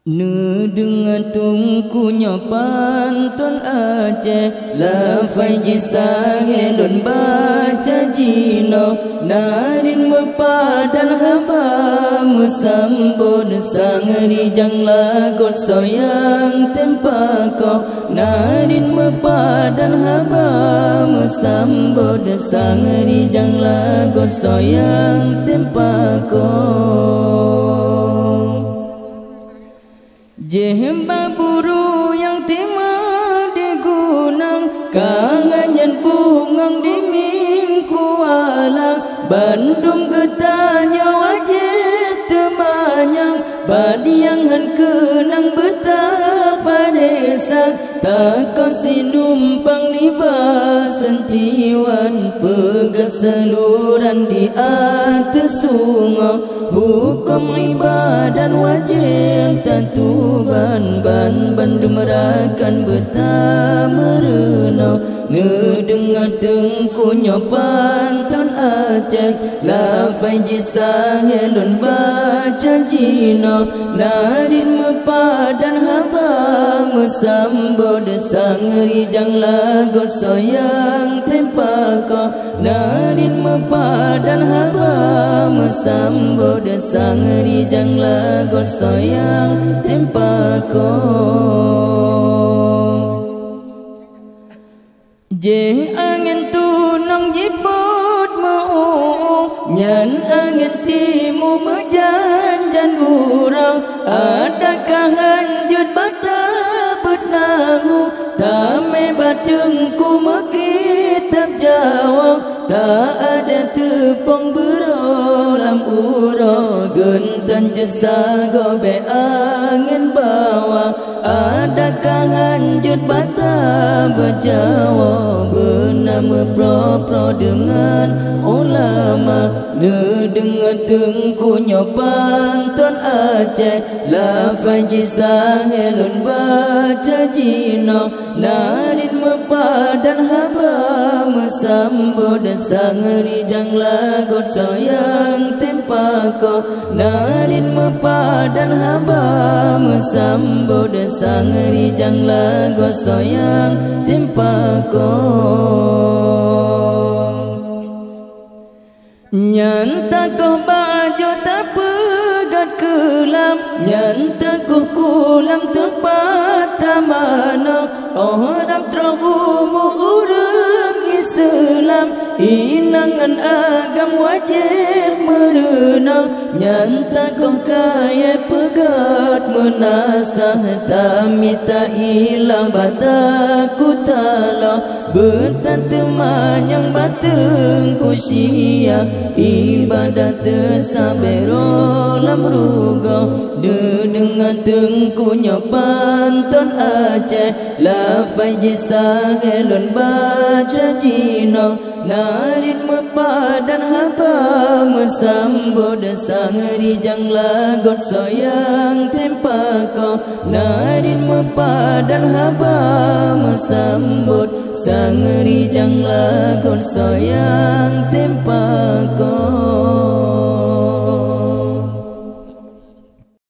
Nữ đừng tung cu nhỏ pan tuần Aceh là phải di sa nghe luận ba cha chi no narin mepadan haba musambod sang di jangla god soyang tempa ko narin mepadan haba musambod sang di jangla god soyang tempa ko Jehemba buru yang timah di gunung Kanganyan bungang di mingku alang Bandung getanya wajib temanyang Badiangan kenang betapa desa Takkan si numpang ni basentiwan Pegas seluran di atas sungai Hukum ibadah wajib tentu ban Bandung merakan betah merenau Ngedengar tengku nyopan ton Aceh Lafai jisah helon baca jino Narin mepadan haba Mesambo desang rijang lagot soyang tempako Narin mepadan haba Mesambo desang rijang lagot soyang tempako Je angin tunong jiput mau Nyan angin timu mejanjan urang Adakah hanjut bata betnahu Tame batengku mekitab jawab Tak ada tepung berolam uro Gentan jesa gobe angin bawa Adakah hanjut bata berjawab Bernama pro-pro dengan ulama Dengar tengku nyopan ton Aceh Lafai jisah helon baca jino Narin mepadan haba Mesambo desang rijang lagot soyang tempako Narin mepadan haba Mesambo desang rijang lagot soyang tempako Nyantakoh baju tak pegat kelam Nyantakoh kulam tempat tamana Orang terumu urang Islam Inangan agam wajib merenang Nyantakoh kaya pegat menasah Tamita ilang bataku tala Betan teman yang batengku sia Ibadah tersabero lam ruga Dengan tengku nyopan ton Aceh Lafai jisah helon baca jino Narin mepadan haba Mesambo desang rijang lagot soyang tempako Narin mepadan haba Mesambut sang rijang lagot soyang tempako